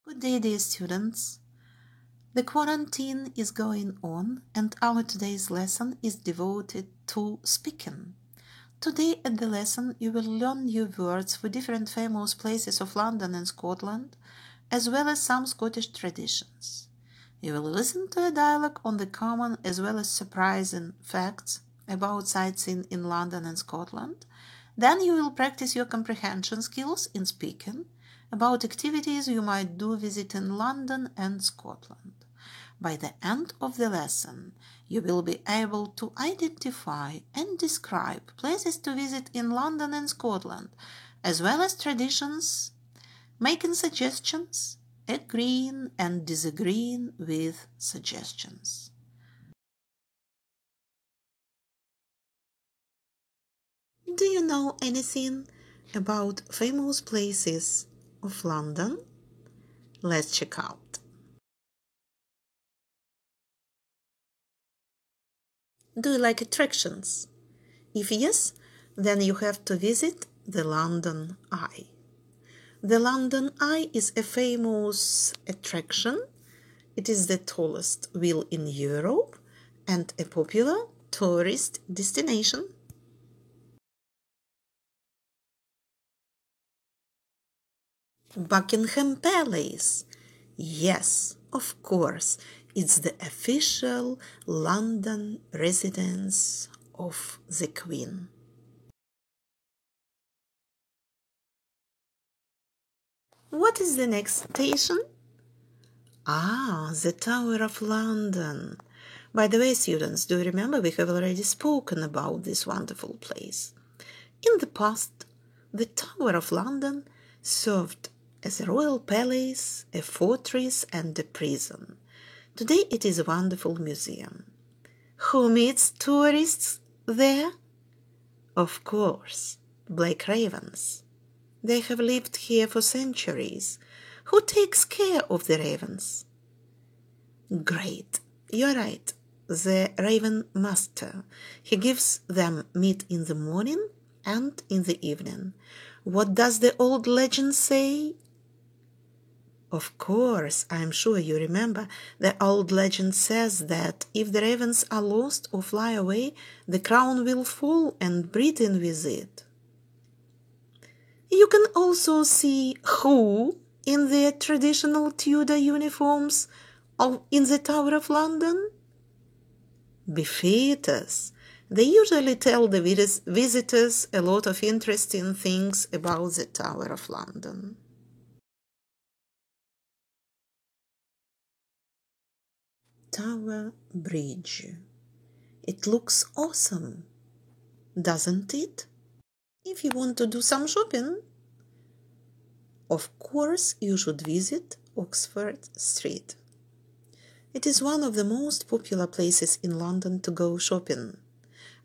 Good day, dear students. The quarantine is going on and our today's lesson is devoted to speaking. Today at the lesson you will learn new words for different famous places of London and Scotland, as well as some Scottish traditions. You will listen to a dialogue on the common as well as surprising facts about sightseeing in London and Scotland. Then you will practice your comprehension skills in speaking about activities you might do visiting London and Scotland. By the end of the lesson, you will be able to identify and describe places to visit in London and Scotland, as well as traditions, making suggestions, agreeing and disagreeing with suggestions. Do you know anything about famous places of London? Let's check out. Do you like attractions? If yes, then you have to visit the London Eye. The London Eye is a famous attraction. It is the tallest wheel in Europe and a popular tourist destination. Buckingham Palace. Yes, of course, it's the official London residence of the Queen. What is the next station? The Tower of London. By the way, students, do you remember we have already spoken about this wonderful place? In the past, the Tower of London served as a royal palace, a fortress and a prison. Today it is a wonderful museum. Who meets tourists there? Of course, black ravens. They have lived here for centuries. Who takes care of the ravens? Great, you're right, the raven master. He gives them meat in the morning and in the evening. What does the old legend say? Of course, I'm sure you remember, the old legend says that if the ravens are lost or fly away, the crown will fall and breed in with it. You can also see who in their traditional Tudor uniforms in the Tower of London? Beefeaters. They usually tell the visitors a lot of interesting things about the Tower of London. Tower Bridge. It looks awesome, doesn't it? If you want to do some shopping, of course you should visit Oxford Street. It is one of the most popular places in London to go shopping,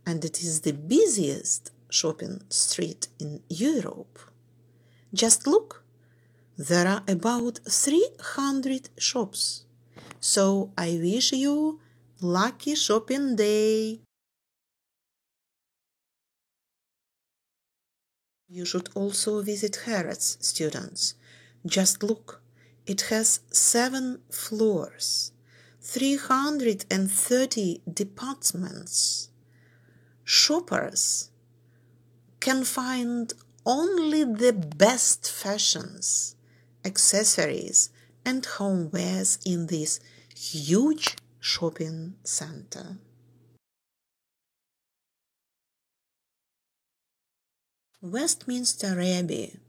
and it is the busiest shopping street in Europe. Just look, there are about 300 shops. So I wish you lucky shopping day. You should also visit Harrods, students. Just look, it has 7 floors, 330 departments. Shoppers can find only the best fashions, accessories, and homewares in this huge shopping center. Westminster Abbey.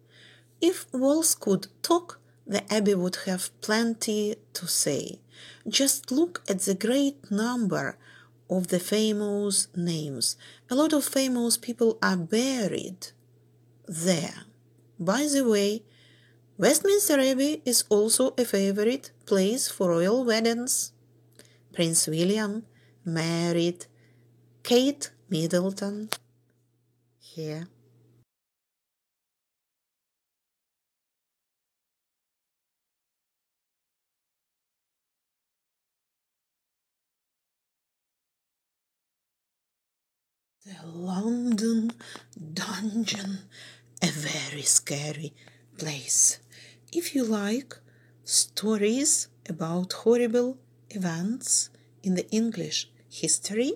If walls could talk, the Abbey would have plenty to say. Just look at the great number of the famous names. A lot of famous people are buried there. By the way, Westminster Abbey is also a favorite place for royal weddings. Prince William married Kate Middleton here. The London Dungeon, a very scary place. If you like, stories about horrible events in the English history,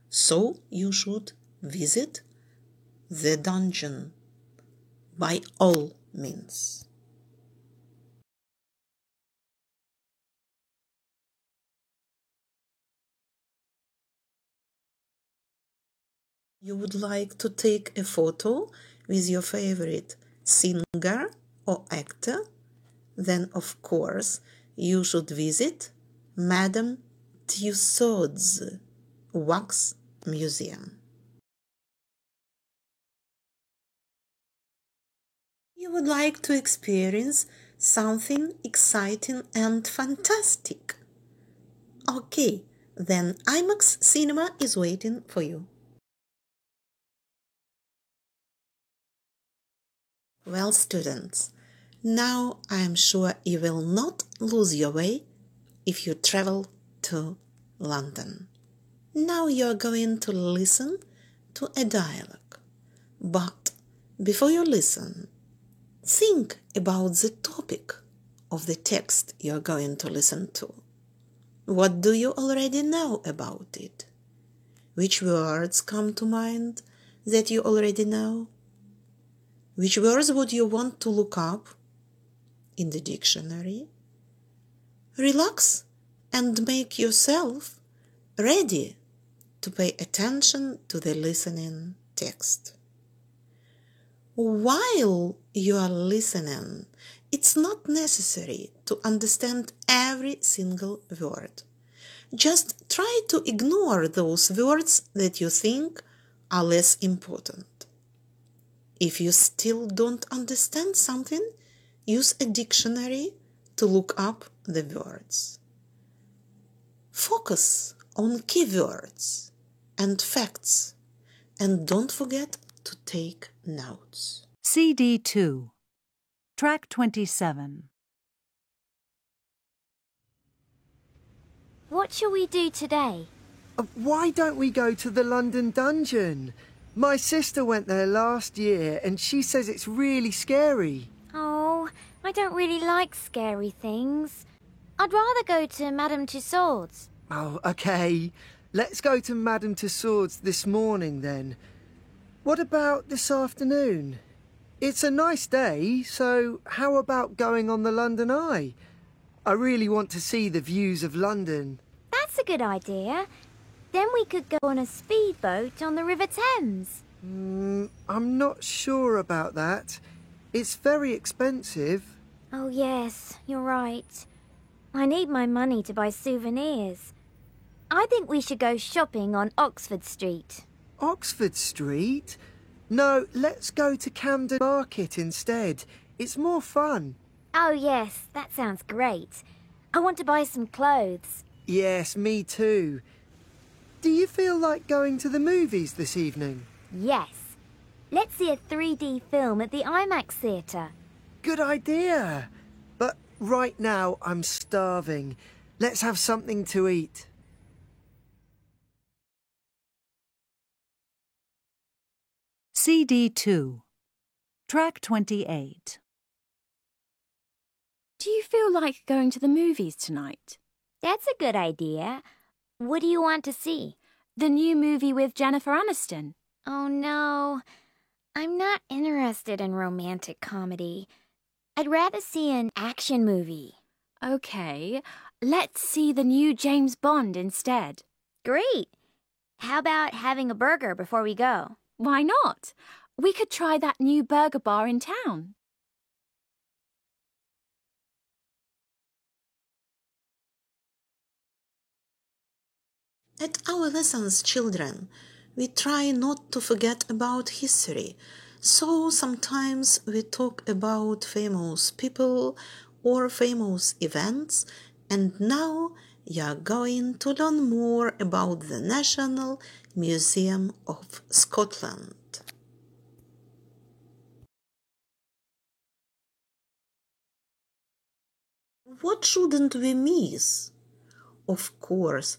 so you should visit the dungeon by all means. You would like to take a photo with your favorite singer or actor? Then, of course, you should visit Madame Tussauds Wax Museum. You would like to experience something exciting and fantastic? Okay, then IMAX Cinema is waiting for you. Well, students, now I am sure you will not lose your way if you travel to London. Now you are going to listen to a dialogue. But before you listen, think about the topic of the text you are going to listen to. What do you already know about it? Which words come to mind that you already know? Which words would you want to look up in the dictionary? Relax and make yourself ready to pay attention to the listening text. While you are listening, it's not necessary to understand every single word. Just try to ignore those words that you think are less important. If you still don't understand something, use a dictionary to look up the words. Focus on keywords and facts, and don't forget to take notes. CD 2, Track 27. What shall we do today? Why don't we go to the London dungeon? My sister went there last year and she says it's really scary. Oh, I don't really like scary things. I'd rather go to Madame Tussauds. Oh, okay. Let's go to Madame Tussauds this morning then. What about this afternoon? It's a nice day, so how about going on the London Eye? I really want to see the views of London. That's a good idea. Then we could go on a speedboat on the River Thames. I'm not sure about that. It's very expensive. Oh yes, you're right. I need my money to buy souvenirs. I think we should go shopping on Oxford Street. Oxford Street? No, let's go to Camden Market instead. It's more fun. Oh yes, that sounds great. I want to buy some clothes. Yes, me too. Do you feel like going to the movies this evening? Yes. Let's see a 3D film at the IMAX theatre. Good idea. But right now I'm starving. Let's have something to eat. CD 2, Track 28. Do you feel like going to the movies tonight? That's a good idea. What do you want to see? The new movie with Jennifer Aniston. Oh no, I'm not interested in romantic comedy. I'd rather see an action movie. Okay, let's see the new James Bond instead. Great. How about having a burger before we go? Why not? We could try that new burger bar in town. At our lessons, children, we try not to forget about history, so sometimes we talk about famous people or famous events, and now you are going to learn more about the National Museum of Scotland. What shouldn't we miss? Of course,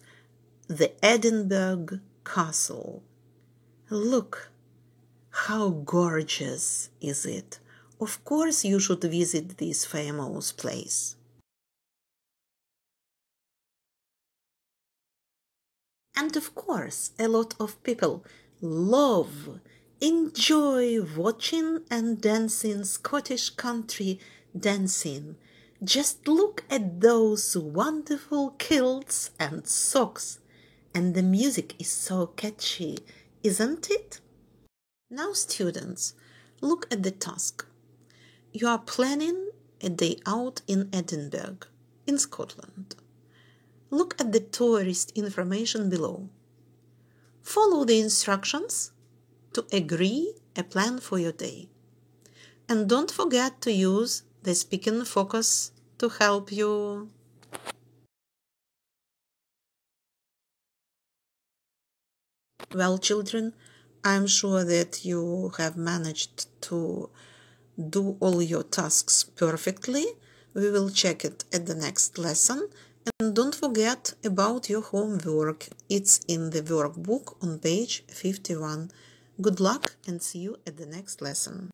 the Edinburgh Castle. Look, how gorgeous is it? Of course you should visit this famous place. And of course, a lot of people enjoy watching and dancing Scottish country dancing. Just look at those wonderful kilts and socks. And the music is so catchy, isn't it? Now, students, look at the task. You are planning a day out in Edinburgh, in Scotland. Look at the tourist information below. Follow the instructions to agree a plan for your day. And don't forget to use the speaking focus to help you. Well, children, I'm sure that you have managed to do all your tasks perfectly. We will check it at the next lesson. And don't forget about your homework. It's in the workbook on page 51. Good luck and see you at the next lesson.